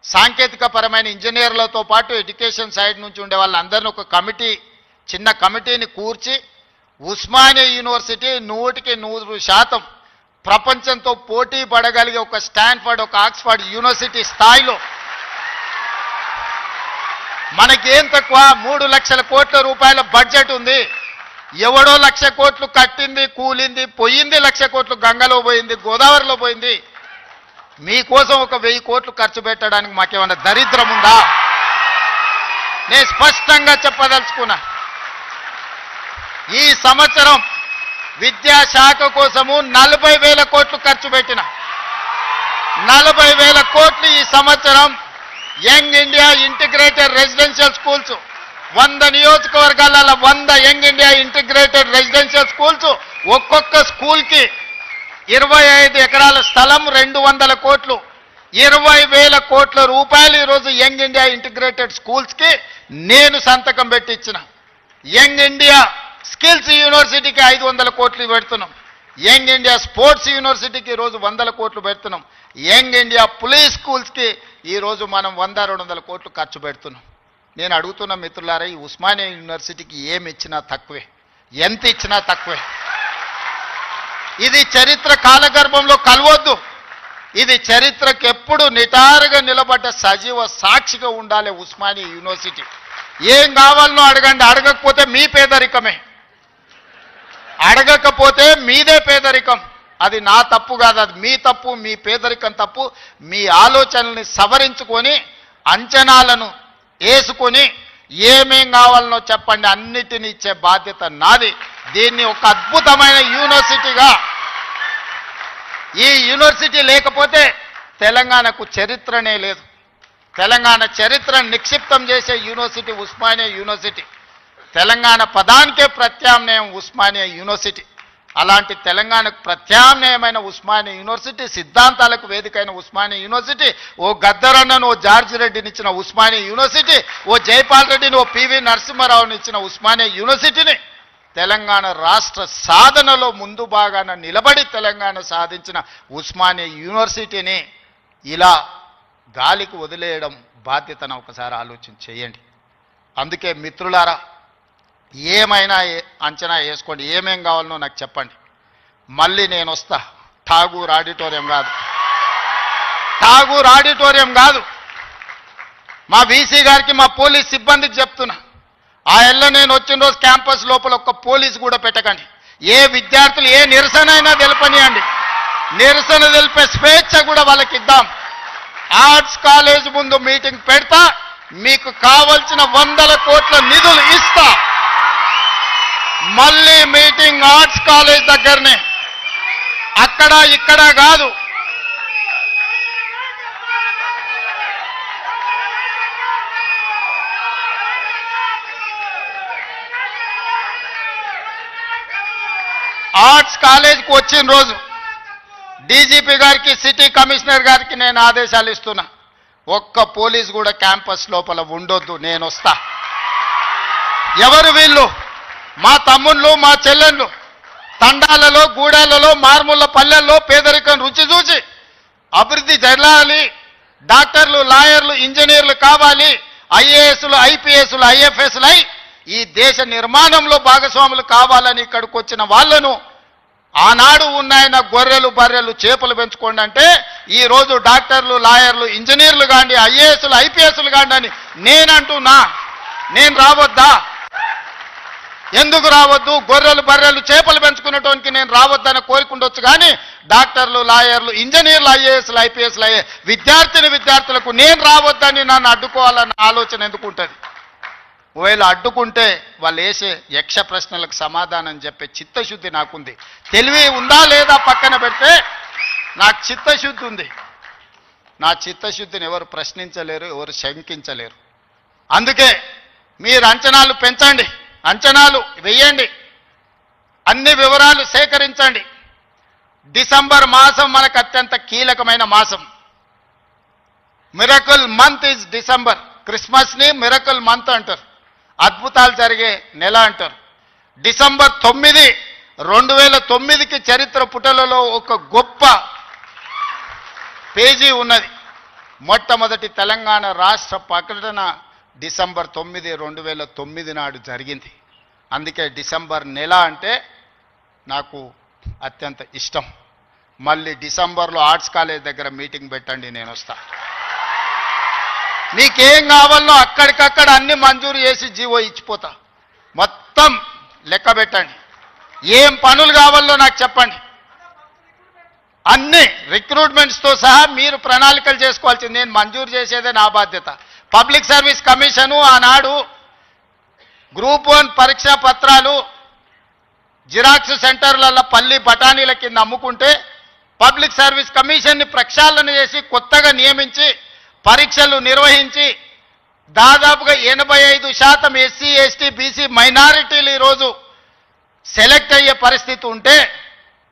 సాంకేతిక పరమైన ఇంజనీర్లతో పాటు ఎడ్యుకేషన్ సైడ్ నుంచి ఉండే వాళ్ళందరినీ ఒక కమిటీ, చిన్న కమిటీని కూర్చి ఉస్మానియా యూనివర్సిటీ 100% ప్రపంచంతో పోటీ పడగలిగే ఒక స్టాన్ఫర్డ్, ఒక ఆక్స్ఫర్డ్ యూనివర్సిటీ స్థాయిలో మనకేం తక్కువ 3 లక్షల కోట్ల రూపాయల బడ్జెట్ ఉంది. ఎవడో 1,00,000 కోట్లు కట్టింది, కూలింది, పోయింది, 1,00,000 కోట్లు గంగలో పోయింది, గోదావరిలో పోయింది. మీకోసం ఒక 1000 కోట్లు ఖర్చు పెట్టడానికి మాకేమన్నా దరిద్రం ఉందా? నేను స్పష్టంగా చెప్పదలుచుకున్నా, ఈ సంవత్సరం విద్యాశాఖ కోసము 40,000 కోట్లు ఖర్చు పెట్టిన 40,000 కోట్లు ఈ సంవత్సరం young India integrated residential schools 100 నియోజకవర్గాల 100 young India integrated residential schools, ఒక్కొక్క స్కూల్కి 25 ఎకరాల స్థలం, 200 కోట్లు, 20,000 కోట్ల రూపాయలు ఈరోజు యంగ్ ఇండియా ఇంటిగ్రేటెడ్ స్కూల్స్కి నేను సంతకం పెట్టి ఇచ్చిన. యంగ్ ఇండియా స్కిల్స్ యూనివర్సిటీకి 500 కోట్లు పెడుతున్నాం. యంగ్ ఇండియా స్పోర్ట్స్ యూనివర్సిటీకి ఈరోజు 100 కోట్లు పెడుతున్నాం. యంగ్ ఇండియా పులీస్ స్కూల్స్కి ఈరోజు మనం 100-200 కోట్లు ఖర్చు పెడుతున్నాం. నేను అడుగుతున్న మిత్రులారా, ఈ ఉస్మానియా యూనివర్సిటీకి ఏమి ఇచ్చినా తక్కువే, ఎంత ఇచ్చినా తక్కువే. ఇది చరిత్ర కాలగర్భంలో కలవద్దు. ఇది చరిత్రకు ఎప్పుడు నిటారుగా నిలబడ్డ సజీవ సాక్షిగా ఉండాలి ఉస్మానియా యూనివర్సిటీ. ఏం కావాలనో అడగండి, అడగకపోతే మీ పేదరికమే, అడగకపోతే మీదే పేదరికం. అది నా తప్పు కాదు, అది మీ తప్పు, మీ పేదరికం తప్పు. మీ ఆలోచనల్ని సవరించుకొని, అంచనాలను వేసుకొని ఏమేం కావాలనో చెప్పండి, అన్నిటిని ఇచ్చే బాధ్యత నాది. దీన్ని ఒక అద్భుతమైన యూనివర్సిటీగా, ఈ యూనివర్సిటీ లేకపోతే తెలంగాణకు చరిత్రనే లేదు. తెలంగాణ చరిత్రను నిక్షిప్తం చేసే యూనివర్సిటీ ఉస్మానియా యూనివర్సిటీ. తెలంగాణ పదానికే ప్రత్యామ్నాయం ఉస్మానియా యూనివర్సిటీ. అలాంటి తెలంగాణకు ప్రత్యామ్నాయమైన ఉస్మానియా యూనివర్సిటీ, సిద్ధాంతాలకు వేదికైన ఉస్మానియా యూనివర్సిటీ, ఓ గద్దరన్నను, ఓ జార్జి రెడ్డిని ఇచ్చిన ఉస్మానియా యూనివర్సిటీ, ఓ జైపాల్ రెడ్డిని, ఓ పివి నరసింహారావుని ఇచ్చిన ఉస్మానియా యూనివర్సిటీని తెలంగాణ రాష్ట్ర సాధనలో ముందు భాగాన నిలబడి తెలంగాణ సాధించిన ఉస్మానియా యూనివర్సిటీని ఇలా గాలికి వదిలేయడం బాధ్యతను ఒకసారి ఆలోచన చేయండి. అందుకే మిత్రులారా, ఏమైనా అంచనా వేసుకోండి, ఏమేం కావాలనో నాకు చెప్పండి. మళ్ళీ నేను వస్తా. ఠాగూర్ ఆడిటోరియం కాదు, ఠాగూర్ ఆడిటోరియం కాదు. మా వీసీ గారికి, మా పోలీస్ సిబ్బందికి చెప్తున్నా, ఆ ఎల్ల నేను వచ్చిన రోజు క్యాంపస్ లోపల ఒక్క పోలీసు కూడా పెట్టకండి. ఏ విద్యార్థులు ఏ నిరసన అయినా తెలపనియండి, నిరసన తెలిపే స్వేచ్ఛ కూడా వాళ్ళకి ఇద్దాం. ఆర్ట్స్ కాలేజ్ ముందు మీటింగ్ పెడతా, మీకు కావలసిన 100 కోట్ల నిధులు ఇస్తా. మళ్ళీ మీటింగ్ ఆర్ట్స్ కాలేజ్ దగ్గరనే, అక్కడ ఇక్కడ కాదు. ఆర్ట్స్ కాలేజ్కి వచ్చిన రోజు డీజీపీ గారికి, సిటీ కమిషనర్ గారికి నేను ఆదేశాలు ఇస్తున్నా, ఒక్క పోలీస్ కూడా క్యాంపస్ లోపల ఉండొద్దు, నేను వస్తా. ఎవరు వీళ్ళు? మా తమ్ముళ్ళు, మా చెల్లెళ్ళు తండాలలో, గూడాలలో, మారుమూల పల్లెల్లో పేదరికం రుచి చూసి అభివృద్ధి జరగాలి, డాక్టర్లు, లాయర్లు, ఇంజనీర్లు కావాలి, ఐఏఎస్లు, ఐపీఎస్లు, ఐఎఫ్ఎస్లు అయి ఈ దేశ నిర్మాణంలో భాగస్వాములు కావాలని ఇక్కడికి వచ్చిన వాళ్ళను ఆనాడు ఉన్నాయన గొర్రెలు, బర్రెలు, చేపలు పెంచుకోండి అంటే ఈరోజు డాక్టర్లు, లాయర్లు, ఇంజనీర్లు కాండి, ఐఏఎస్లు, ఐపీఎస్లు కాండి అని నేనంటున్నా. నేను రావద్దా? ఎందుకు రావద్దు? గొర్రెలు, బర్రెలు, చేపలు పెంచుకునేటోనికి నేను రావద్దని కోరుకుండొచ్చు, కానీ డాక్టర్లు, లాయర్లు, ఇంజనీర్లు, ఐఏఎస్లు, ఐపీఎస్లు అయ్యే విద్యార్థులకు నేను రావద్దని నన్ను అడ్డుకోవాలన్న ఆలోచన ఎందుకు ఉంటుంది? ఒకవేళ అడ్డుకుంటే వాళ్ళు వేసే యక్ష ప్రశ్నలకు సమాధానం చెప్పే చిత్తశుద్ధి నాకుంది. తెలివి ఉందా లేదా పక్కన పెడితే నాకు చిత్తశుద్ధి ఉంది. నా చిత్తశుద్ధిని ఎవరు ప్రశ్నించలేరు, ఎవరు శంకించలేరు. అందుకే మీరు అంచనాలు పెంచండి, అంచనాలు వేయండి, అన్ని వివరాలు సేకరించండి. డిసెంబర్ మాసం మనకు అత్యంత కీలకమైన మాసం. Miracle month is December. క్రిస్మస్ని మిరకల్ మంత్ అంటారు, అద్భుతాలు జరిగే నెల అంటారు. డిసెంబర్ 9, 2009కి చరిత్ర పుటలలో ఒక గొప్ప పేజీ ఉన్నది. మొట్టమొదటి తెలంగాణ రాష్ట్ర ప్రకటన డిసెంబర్ 9, 2009 నాడు జరిగింది. అందుకే డిసెంబర్ నెల అంటే నాకు అత్యంత ఇష్టం. మళ్ళీ డిసెంబర్లో ఆర్ట్స్ కాలేజ్ దగ్గర మీటింగ్ పెట్టండి, నేను వస్తా. మీకేం కావాలో అక్కడికక్కడ అన్ని మంజూరు చేసి జీవో ఇచ్చిపోతా. మొత్తం లెక్క పెట్టండి, ఏం పనులు కావాలో నాకు చెప్పండి. అన్ని రిక్రూట్మెంట్స్తో సహా మీరు ప్రణాళికలు చేసుకోవాల్సింది. నేను మంజూరు చేసేదే నా బాధ్యత. పబ్లిక్ సర్వీస్ కమిషను ఆనాడు గ్రూప్ 1 పరీక్షా పత్రాలు జిరాక్స్ సెంటర్లలో పల్లి బఠానీల కింద అమ్ముకుంటే పబ్లిక్ సర్వీస్ కమిషన్ని ప్రక్షాళన చేసి కొత్తగా నియమించి పరీక్షలు నిర్వహించి దాదాపుగా 85% ఎస్సీ, ఎస్టీ, బీసీ మైనారిటీలు ఈరోజు సెలెక్ట్ అయ్యే పరిస్థితి ఉంటే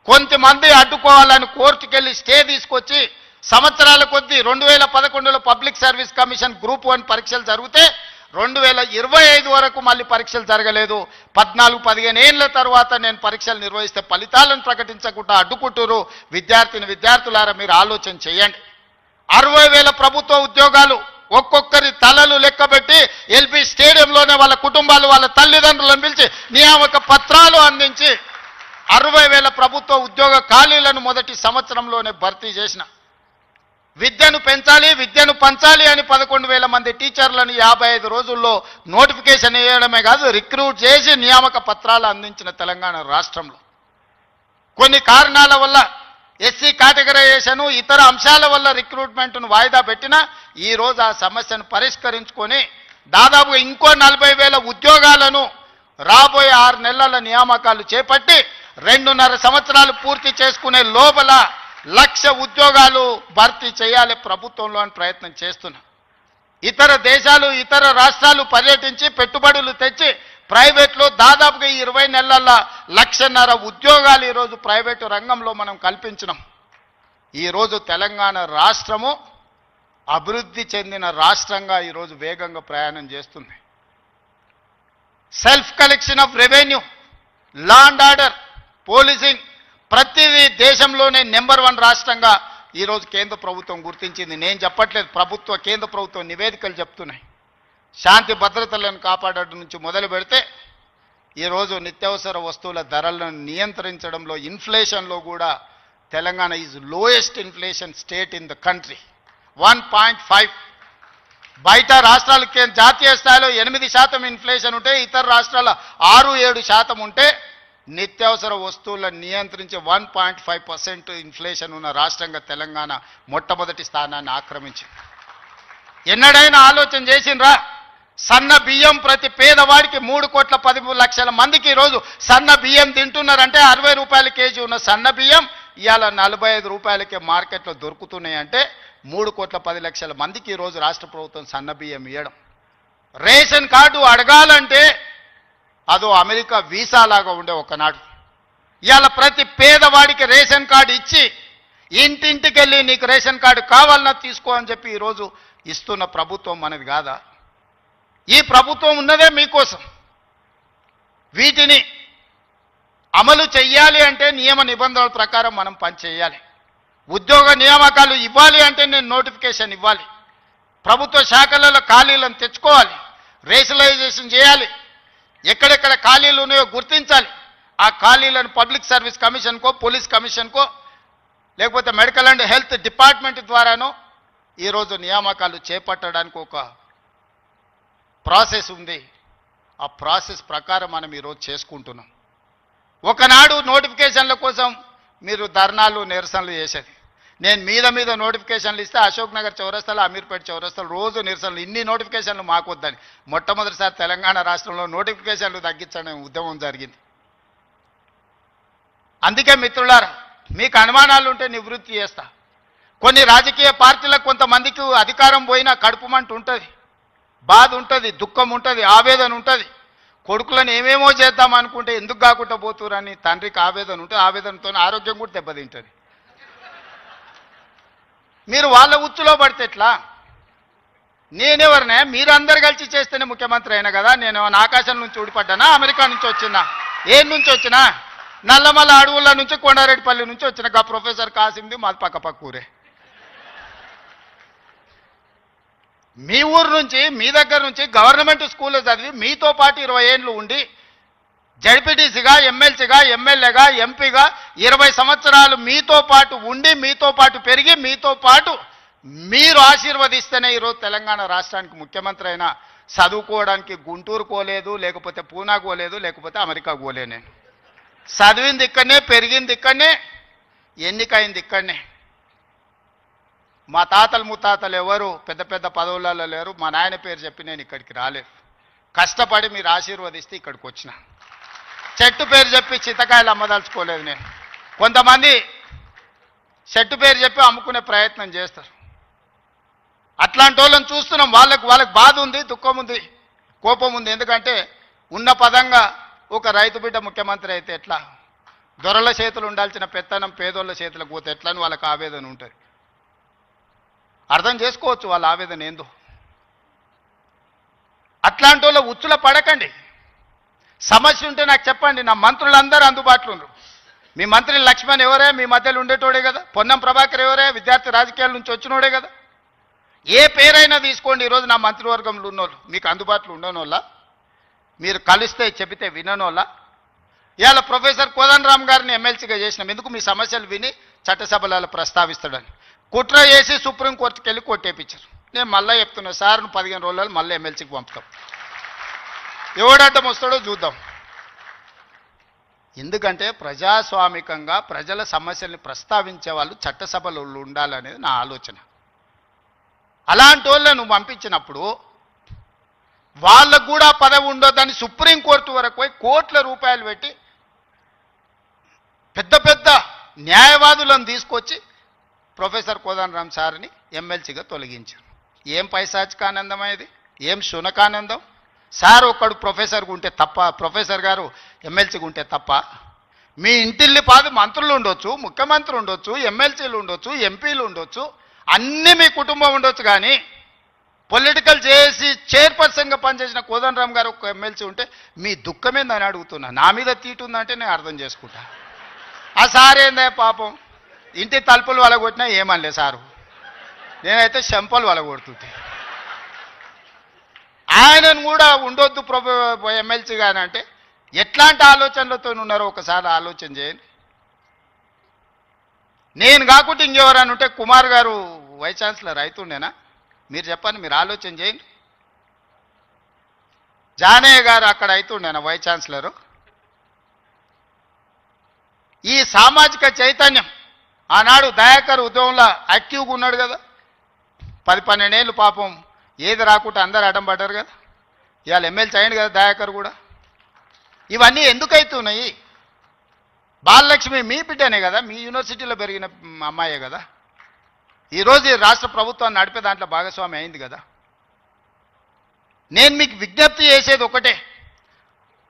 కొంతమంది అడ్డుకోవాలని కోర్టుకెళ్ళి స్టే తీసుకొచ్చి సంవత్సరాల కొద్దీ 2011లో పబ్లిక్ సర్వీస్ కమిషన్ గ్రూప్ 1 పరీక్షలు జరిగితే 2025 వరకు మళ్ళీ పరీక్షలు జరగలేదు. 14-15 ఏళ్ల తర్వాత నేను పరీక్షలు నిర్వహిస్తే ఫలితాలను ప్రకటించకుండా అడ్డుకుంటారు. విద్యార్థులారా మీరు ఆలోచన చేయండి. 60,000 ప్రభుత్వ ఉద్యోగాలు ఒక్కొక్కరి తలలు లెక్కబెట్టి ఎల్పీ స్టేడియంలోనే వాళ్ళ కుటుంబాలు, వాళ్ళ తల్లిదండ్రులను పిలిచి నియామక పత్రాలు అందించి 60,000 ప్రభుత్వ ఉద్యోగ ఖాళీలను మొదటి సంవత్సరంలోనే భర్తీ చేసిన. విద్యను పెంచాలి, విద్యను పంచాలి అని 11,000 మంది టీచర్లను 55 రోజుల్లో నోటిఫికేషన్ వేయడమే కాదు, రిక్రూట్ చేసి నియామక పత్రాలు అందించిన తెలంగాణ రాష్ట్రంలో కొన్ని కారణాల వల్ల ఎస్సీ కేటగరైజేషన్, ఇతర అంశాల వల్ల రిక్రూట్మెంట్ను వాయిదా పెట్టినా ఈరోజు ఆ సమస్యను పరిష్కరించుకొని దాదాపుగా ఇంకో 40,000 ఉద్యోగాలను రాబోయే 6 నెలల నియామకాలు చేపట్టి 2.5 సంవత్సరాలు పూర్తి చేసుకునే లోపల 1,00,000 ఉద్యోగాలు భర్తీ చేయాలి ప్రభుత్వంలో అని ప్రయత్నం చేస్తున్నా. ఇతర దేశాలు, ఇతర రాష్ట్రాలు పర్యటించి పెట్టుబడులు తెచ్చి ప్రైవేట్లో దాదాపుగా 20 నెలల 1,50,000 ఉద్యోగాలు ఈరోజు ప్రైవేటు రంగంలో మనం కల్పించినాం. ఈరోజు తెలంగాణ రాష్ట్రము అభివృద్ధి చెందిన రాష్ట్రంగా ఈరోజు వేగంగా ప్రయాణం చేస్తుంది. Self collection of revenue, law and order, policing ప్రతిదీ దేశంలోనే నెంబర్ 1 రాష్ట్రంగా ఈరోజు కేంద్ర ప్రభుత్వం గుర్తించింది. నేను చెప్పట్లేదు, కేంద్ర ప్రభుత్వం నివేదికలు చెప్తున్నాయి. శాంతి భద్రతలను కాపాడడం నుంచి మొదలు పెడితే ఈరోజు నిత్యావసర వస్తువుల ధరలను నియంత్రించడంలో, ఇన్ఫ్లేషన్లో కూడా Telangana is lowest inflation state in the country. 1.5. బయట రాష్ట్రాలకి జాతీయ స్థాయిలో 8% ఇన్ఫ్లేషన్ ఉంటే ఇతర రాష్ట్రాల 6-7% ఉంటే నిత్యావసర వస్తువులను నియంత్రించి 1.5% ఇన్ఫ్లేషన్ ఉన్న రాష్ట్రంగా తెలంగాణ మొట్టమొదటి స్థానాన్ని ఆక్రమించింది. ఎన్నడైనా ఆలోచన చేసిండ్రా? సన్న బియ్యం ప్రతి పేదవాడికి 3,10,00,000 మందికి ఈరోజు సన్న బియ్యం తింటున్నారంటే 60 రూపాయల కేజీ ఉన్న సన్న బియ్యం ఇవాళ 45 రూపాయలకే మార్కెట్లో దొరుకుతున్నాయి. అంటే 3,10,00,000 మందికి ఈరోజు రాష్ట్ర ప్రభుత్వం సన్న బియ్యం ఇవ్వడం. రేషన్ కార్డు అడగాలంటే అదో అమెరికా వీసా లాగా ఉండే ఒకనాడు. ఇవాళ ప్రతి పేదవాడికి రేషన్ కార్డు ఇచ్చి ఇంటింటికి వెళ్ళి నీకు రేషన్ కార్డు కావాలన్నా తీసుకో అని చెప్పి ఈరోజు ఇస్తున్న ప్రభుత్వం మనది కాదా? ఈ ప్రభుత్వం ఉన్నదే మీకోసం. వీటిని అమలు చెయ్యాలి అంటే నియమ నిబంధనల ప్రకారం మనం పని చేయాలి. ఉద్యోగ నియామకాలు ఇవ్వాలి అంటే నేను నోటిఫికేషన్ ఇవ్వాలి, ప్రభుత్వ శాఖలలో ఖాళీలను తెచ్చుకోవాలి, రేషనలైజేషన్ చేయాలి, ఎక్కడెక్కడ ఖాళీలు ఉన్నాయో గుర్తించాలి, ఆ ఖాళీలను పబ్లిక్ సర్వీస్ కమిషన్కో పోలీస్ కమిషన్కో లేకపోతే మెడికల్ అండ్ హెల్త్ డిపార్ట్మెంట్ ద్వారానో ఈరోజు నియామకాలు చేపట్టడానికి ఒక ప్రాసెస్ ఉంది. ఆ ప్రాసెస్ ప్రకారం మనం ఈరోజు చేసుకుంటున్నాం. ఒకనాడు నోటిఫికేషన్ల కోసం మీరు ధర్నాలు నిరసనలు చేసేది. నేను మీద నోటిఫికేషన్లు ఇస్తే అశోక్ నగర్ చౌరస్తాలో అమీర్పేట చౌరస్తాలో రోజు నిరసనలు, ఇన్ని నోటిఫికేషన్లు మాకు వద్దని మొట్టమొదటిసారి తెలంగాణ రాష్ట్రంలో నోటిఫికేషన్లు తగ్గించడం ఉద్యమం జరిగింది. అందుకే మిత్రులారా, మీకు అనుమానాలు ఉంటే నివృత్తి చేస్తా. కొన్ని రాజకీయ పార్టీలకు కొంతమందికి అధికారం పోయినా కడుపుమంట ఉంటుంది, బాధ ఉంటుంది, దుఃఖం ఉంటుంది, ఆవేదన ఉంటుంది. కొడుకులను ఏమేమో చేద్దాం అనుకుంటే ఎందుకు కాకుండా పోతురని తండ్రికి ఆవేదన ఉంటుంది. ఆవేదనతో ఆరోగ్యం కూడా దెబ్బతింటుంది. మీరు వాళ్ళ ఉచ్చులో పడితే ఎట్లా? నేనెవరినే? మీరందరు కలిసి చేస్తేనే ముఖ్యమంత్రి అయినా కదా. నేను ఆకాశం నుంచి ఊడిపడ్డానా? అమెరికా నుంచి వచ్చినా? ఏ నుంచి వచ్చినా? నల్లమల్ల అడవుల నుంచి కొండారెడ్డిపల్లి నుంచి వచ్చిన గా ప్రొఫెసర్ కాసింది మాది పక్క ఊరే. మీ ఊరు నుంచి, మీ దగ్గర నుంచి గవర్నమెంట్ స్కూల్లో చదివి మీతో పాటు 20 ఏళ్ళు ఉండి జడ్పీటీసీగా, ఎమ్మెల్సీగా, ఎమ్మెల్యేగా, ఎంపీగా 20 సంవత్సరాలు మీతో పాటు ఉండి, మీతో పాటు పెరిగి, మీతో పాటు మీరు ఆశీర్వదిస్తేనే ఈరోజు తెలంగాణ రాష్ట్రానికి ముఖ్యమంత్రి అయినా. చదువుకోవడానికి గుంటూరు పోలేదు, లేకపోతే పూనా పోలేదు, లేకపోతే అమెరికా పోలే. నేను చదివింది ఇక్కడనే, పెరిగింది ఇక్కడనే, ఎన్నికైంది ఇక్కడనే. మా తాతలు ముత్తాతలు ఎవరు పెద్ద పెద్ద పదవులలో లేరు. మా నాయన పేరు చెప్పి నేను ఇక్కడికి రాలేదు. కష్టపడి మీరు ఆశీర్వదిస్తే ఇక్కడికి వచ్చిన. చెట్టు పేరు చెప్పి చింతకాయలు అమ్మదలుచుకోలేదు నేను. కొంతమంది చెట్టు పేరు చెప్పి అమ్ముకునే ప్రయత్నం చేస్తారు. అట్లాంటి వాళ్ళని చూస్తున్నాం. వాళ్ళకి బాధ ఉంది, దుఃఖం ఉంది, కోపం ఉంది. ఎందుకంటే ఉన్న పదంగా ఒక రైతు బిడ్డ ముఖ్యమంత్రి అయితే ఎట్లా? దొరల చేతులు ఉండాల్సిన పెత్తనం పేదోళ్ళ చేతులకు పోతే ఎట్లా అని వాళ్ళకి ఆవేదన ఉంటుంది. అర్థం చేసుకోవచ్చు వాళ్ళ ఆవేదన ఏందో. అట్లాంటి వాళ్ళ ఉచ్చుల పడకండి. సమస్య ఉంటే నాకు చెప్పండి. నా మంత్రులందరూ అందుబాటులో ఉన్నారు. మీ మంత్రి లక్ష్మణ్ ఎవరే? మీ మధ్యలో ఉండేటోడే కదా. పొన్నం ప్రభాకర్ ఎవరే? విద్యార్థి రాజకీయాల నుంచి వచ్చినోడే కదా. ఏ పేరైనా తీసుకోండి. ఈరోజు నా మంత్రివర్గంలో ఉన్నోళ్ళు మీకు అందుబాటులో ఉండనోళ్ళ? మీరు కలిస్తే చెబితే విననోళ్ళ? ఇవాళ ప్రొఫెసర్ కోదండరామ్ గారిని ఎమ్మెల్సీగా చేసినాం. ఎందుకు? మీ సమస్యలు విని చట్టసభలలో ప్రస్తావిస్తాడని. కుట్ర చేసి సుప్రీంకోర్టుకి వెళ్ళి కొట్టేపించారు. నేను మళ్ళీ చెప్తున్నా, సార్ 15 రోజులలో మళ్ళీ ఎమ్మెల్సీకి పంపుతాం. ఎవడడ్డం వస్తాడో చూద్దాం. ఎందుకంటే ప్రజాస్వామికంగా ప్రజల సమస్యల్ని ప్రస్తావించే వాళ్ళు చట్టసభలో ఉండాలనేది నా ఆలోచన. అలాంటి వాళ్ళను పంపించినప్పుడు వాళ్ళకు కూడా పదవి ఉండొద్దని సుప్రీంకోర్టు వరకు పోయి కోట్ల రూపాయలు పెట్టి పెద్ద పెద్ద న్యాయవాదులను తీసుకొచ్చి ప్రొఫెసర్ కోదండరామ్ సార్ని ఎమ్మెల్సీగా తొలగించారు. ఏం పైశాచికానందం ఇది? ఏం శునకానందం? సార్ ఒక్కడు ప్రొఫెసర్గా ఉంటే తప్ప, ప్రొఫెసర్ గారు ఎమ్మెల్సీగా ఉంటే తప్ప? మీ ఇంటిల్లి పాది మంత్రులు ఉండొచ్చు, ముఖ్యమంత్రి ఉండొచ్చు, ఎమ్మెల్సీలు ఉండొచ్చు, ఎంపీలు ఉండొచ్చు, అన్నీ మీ కుటుంబం ఉండొచ్చు. కానీ పొలిటికల్ చేసి చైర్పర్సన్గా పనిచేసిన కోదండరామ్ గారు ఒక ఎమ్మెల్సీ ఉంటే మీ దుఃఖమేందని అడుగుతున్నా. నా మీద తీటుందంటే నేను అర్థం చేసుకుంటా. ఆ సార్ ఏందే పాపం, ఇంటి తలుపులు వలగొట్టినా ఏమనలే సారు. నేనైతే చెంపలు వలగొడుతుంటే ఆయనను కూడా ఉండొద్దు ఎమ్మెల్సీగా అంటే ఎట్లాంటి ఆలోచనలతో ఉన్నారో ఒకసారి ఆలోచన చేయండి. నేను కాకుండా ఇంకెవరని ఉంటే కుమార్ గారు వైస్ ఛాన్సలర్ అవుతుండేనా? మీరు చెప్పండి, మీరు ఆలోచన చేయండి. జానయ్య గారు అక్కడ అవుతుండేనా వైస్ ఛాన్సలరు? ఈ సామాజిక చైతన్యం ఆనాడు దయాకర్ ఉద్యమంలో యాక్టివ్గా ఉన్నాడు కదా. 10-12 ఏళ్ళు పాపం ఏది రాకుండా అందరు అడ్డం పడ్డారు కదా. ఇవాళ ఎమ్మెల్సీ అయ్యింది కదా దయాకర్ కూడా. ఇవన్నీ ఎందుకు అవుతున్నాయి? బాలలక్ష్మి మీ బిడ్డనే కదా, మీ యూనివర్సిటీలో పెరిగిన అమ్మాయే కదా. ఈరోజు ఈ రాష్ట్ర ప్రభుత్వాన్ని నడిపే దాంట్లో భాగస్వామి అయింది కదా. నేను మీకు విజ్ఞప్తి చేసేది ఒకటే,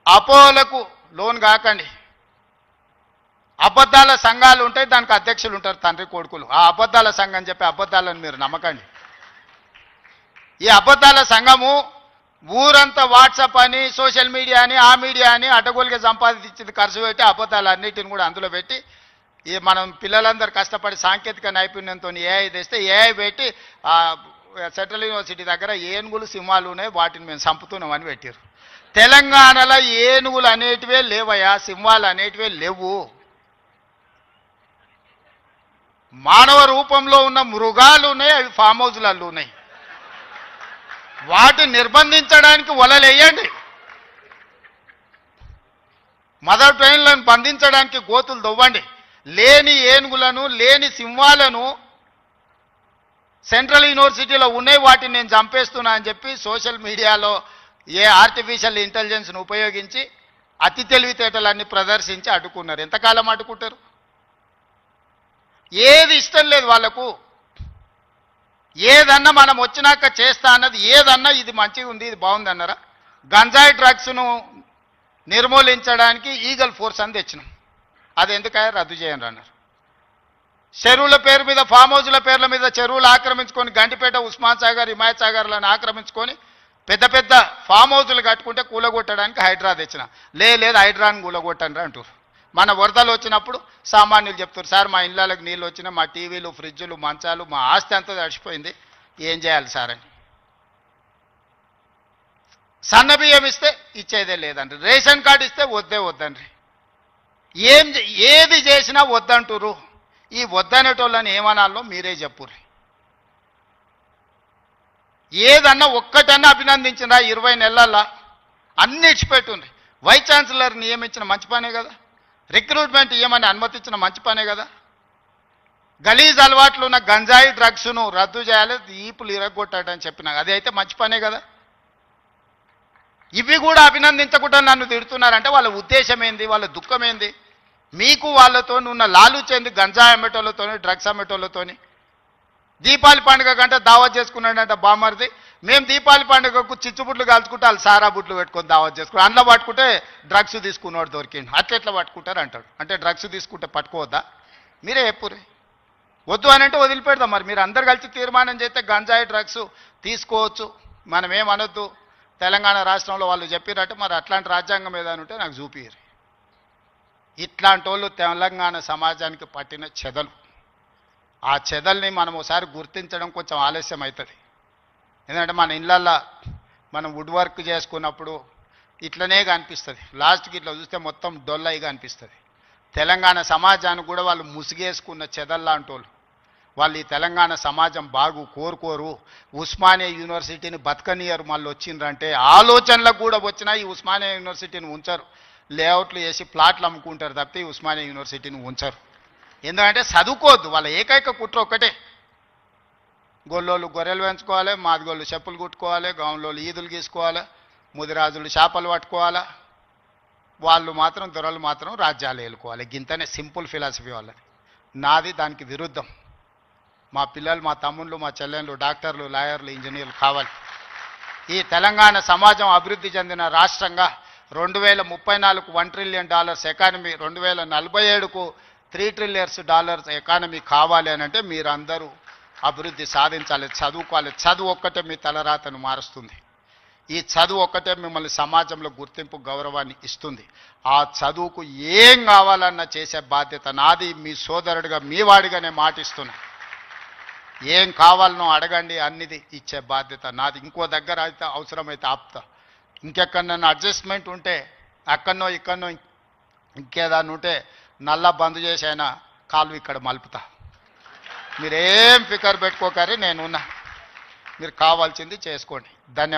అపోహలకు లోన్ కాకండి. అబద్ధాల సంఘాలు ఉంటాయి, దానికి అధ్యక్షులు ఉంటారు, తండ్రి కొడుకులు. ఆ అబద్ధాల సంఘం చెప్పి అబద్ధాలను మీరు నమ్మకండి. ఈ అబద్ధాల సంఘము ఊరంతా వాట్సాప్ అని, సోషల్ మీడియా అని, ఆ మీడియా అని అడ్డగోలుగా సంపాదించింది ఖర్చు పెట్టి అబద్ధాలన్నిటిని కూడా అందులో పెట్టి ఈ మనం పిల్లలందరూ కష్టపడి సాంకేతిక నైపుణ్యంతో ఏఐ తెస్తే ఏఐ పెట్టి సెంట్రల్ యూనివర్సిటీ దగ్గర ఏనుగులు సింహాలు ఉన్నాయి, వాటిని మేము చంపుతున్నామని పెట్టారు. తెలంగాణలో ఏనుగులు అనేటివే లేవయా, సింహాలు అనేటివే లేవు. మానవ రూపంలో ఉన్న మృగాలు ఉన్నాయి, అవి ఫామ్ హౌస్లలో ఉన్నాయి. వాటిని నిర్బంధించడానికి వలలేయండి. మదర్ ట్రైన్లను బంధించడానికి గోతులు దొవ్వండి. లేని ఏనుగులను లేని సింహాలను సెంట్రల్ యూనివర్సిటీలో ఉన్నాయి, వాటిని నేను చంపేస్తున్నా అని చెప్పి సోషల్ మీడియాలో ఆర్టిఫిషియల్ ఇంటెలిజెన్స్ను ఉపయోగించి అతి తెలివితేటలన్నీ ప్రదర్శించి అడ్డుకున్నారు. ఎంతకాలం అడ్డుకుంటారు? ఏది ఇష్టం లేదు వాళ్లకు. ఏదన్నా మనం వచ్చినాక చేస్తా అన్నది ఏదన్నా ఇది మంచిగా ఉంది, ఇది బాగుంది అన్నారా? గంజాయి డ్రగ్స్ను నిర్మూలించడానికి ఈగల్ ఫోర్స్ అని తెచ్చినాం. అది ఎందుకయ్యా రద్దు చేయండి అన్నారు. చెరువుల పేరు మీద, ఫామ్ హౌస్ల పేర్ల మీద చెరువులు ఆక్రమించుకొని గండిపేట, ఉస్మాన్ సాగర్, హిమాయత్ సాగర్లను ఆక్రమించుకొని పెద్ద పెద్ద ఫామ్ హౌస్లు కట్టుకుంటే కూలగొట్టడానికి హైడ్రా తెచ్చిన. లేదు హైడ్రాని కూలగొట్టండి అంటారు. మన వరదలు వచ్చినప్పుడు సామాన్యులు చెప్తారు, సార్ మా ఇళ్ళకి నీళ్ళు వచ్చినా, మా టీవీలు, ఫ్రిడ్జులు, మంచాలు, మా ఆస్తి అంతా తడిచిపోయింది, ఏం చేయాలి సార్ అని. సన్న బియ్యం ఇస్తే ఇచ్చేదే లేదండి, రేషన్ కార్డు ఇస్తే వద్దండి. ఏది చేసినా వద్దంటురు. ఈ వద్దనేటోళ్ళని ఏమనాలో మీరే చెప్పుర్రి. ఏదన్నా ఒక్కటన్నా అభినందించినా 20 నెలల్లో అన్ని ఇచ్చిపెట్టుండ్రి. వైస్ ఛాన్సలర్ నియమించిన మంచి పనే కదా, రిక్రూట్మెంట్ ఇవ్వమని అనుమతించిన మంచి పనే కదా. గలీజ్ అలవాట్లు ఉన్న గంజాయి డ్రగ్స్ను రద్దు చేయాలి, ఈపులు ఇరగొట్టాడని చెప్పినా అది అయితే మంచి పనే కదా. ఇవి కూడా అభినందించకుండా నన్ను తిడుతున్నారంటే వాళ్ళ ఉద్దేశం ఏంది, వాళ్ళ దుఃఖం ఏంది? మీకు వాళ్ళతో ఉన్న లాలూచేంది? గంజాయి అమ్మేటోళ్ళతోని, డ్రగ్స్ అమ్మేటోళ్ళతోని. దీపావళి పండుగ కంటే దావత్ చేసుకున్నాడంట బామర్ది. మేము దీపావళి పండుగకు చిచ్చుబుట్లు కాల్చుకుంటే వాళ్ళు సారా బుట్లు పెట్టుకొని దావత్ చేసుకున్నాం. అందులో పట్టుకుంటే డ్రగ్స్ తీసుకున్నవాడు దొరికిండు. అట్లెట్లా పట్టుకుంటారు అంటాడు. అంటే డ్రగ్స్ తీసుకుంటే పట్టుకోవద్దా? మీరే చెప్పుర్రి. వద్దు అని అంటే వదిలిపెడదాం. మరి మీరు అందరు కలిసి తీర్మానం చేస్తే గంజాయి డ్రగ్స్ తీసుకోవచ్చు, మనం ఏమనొద్దు. తెలంగాణ రాష్ట్రంలో వాళ్ళు చెప్పినట్టు మరి అట్లాంటి రాజ్యాంగం ఏదైనా ఉంటే నాకు చూపియ్యరు. ఇట్లాంటి వాళ్ళు తెలంగాణ సమాజానికి పట్టిన చెదలు. ఆ చెదల్ని మనం ఒకసారి గుర్తించడం కొంచెం ఆలస్యం అవుతుంది. ఎందుకంటే మన ఇళ్ళల్లో మనం వుడ్ వర్క్ చేసుకున్నప్పుడు ఇట్లనే కనిపిస్తుంది. లాస్ట్కి ఇట్లా చూస్తే మొత్తం డొల్లయిగా అనిపిస్తుంది. తెలంగాణ సమాజానికి కూడా వాళ్ళు ముసిగేసుకున్న చెదల్లాంటి వాళ్ళు ఈ తెలంగాణ సమాజం బాగు కోరుకోరు. ఉస్మానియా యూనివర్సిటీని బతకనియరు. మళ్ళీ వచ్చిండ్రంటే ఆలోచనలకు కూడా వచ్చినా ఈ ఉస్మానియా యూనివర్సిటీని ఉంచరు. లేఅవుట్లు వేసి ప్లాట్లు అమ్ముకుంటారు తప్పితే ఈ ఉస్మానియా యూనివర్సిటీని ఉంచరు. ఎందుకంటే చదువుకోవద్దు. వాళ్ళ ఏకైక కుట్ర ఒక్కటే, గొల్లోళ్ళు గొర్రెలు పెంచుకోవాలి, మాదిగోళ్ళు చెప్పులు కుట్టుకోవాలి, గౌన్లోళ్ళు ఈదులు గీసుకోవాలి, ముదిరాజులు చేపలు పట్టుకోవాలి, వాళ్ళు మాత్రం దొరలు మాత్రం రాజ్యాలు ఏలుకోవాలి. గింతనే సింపుల్ ఫిలాసఫీ వాళ్ళది. నాది దానికి విరుద్ధం. మా పిల్లలు, మా తమ్ముళ్ళు, మా చెల్లెళ్ళు డాక్టర్లు, లాయర్లు, ఇంజనీర్లు కావాలి. ఈ తెలంగాణ సమాజం అభివృద్ధి చెందిన రాష్ట్రంగా 2034కు $1 ట్రిలియన్ ఎకానమీ, 2047కు $3 ట్రిలియన్స్ ఎకానమీ కావాలి అని అంటే మీరందరూ అభివృద్ధి సాధించాలి, చదువుకోవాలి. చదువు ఒక్కటే మీ తలరాతను మారుస్తుంది. ఈ చదువు ఒక్కటే మిమ్మల్ని సమాజంలో గుర్తింపు, గౌరవాన్ని ఇస్తుంది. ఆ చదువుకు ఏం కావాలన్నా చేసే బాధ్యత నాది. మీ సోదరుడిగా, మీ వాడిగానే మాటిస్తున్నా. ఏం కావాలనో అడగండి, అన్నిది ఇచ్చే బాధ్యత నాది. ఇంకో దగ్గర అయితే అవసరమైతే ఆపుతా. ఇంకెక్కడన్నా అడ్జస్ట్మెంట్ ఉంటే అక్కడనో ఇక్కడనో ఇంకేదాన్ని ఉంటే నల్లా బంద్ చేసి అయినా కాలు ఇక్కడ మలుపుతా. మీరేం ఫికర్ పెట్టుకోకరి, నేనున్నా. మీరు కావాల్సింది చేసుకోండి. ధన్యవాదాలు.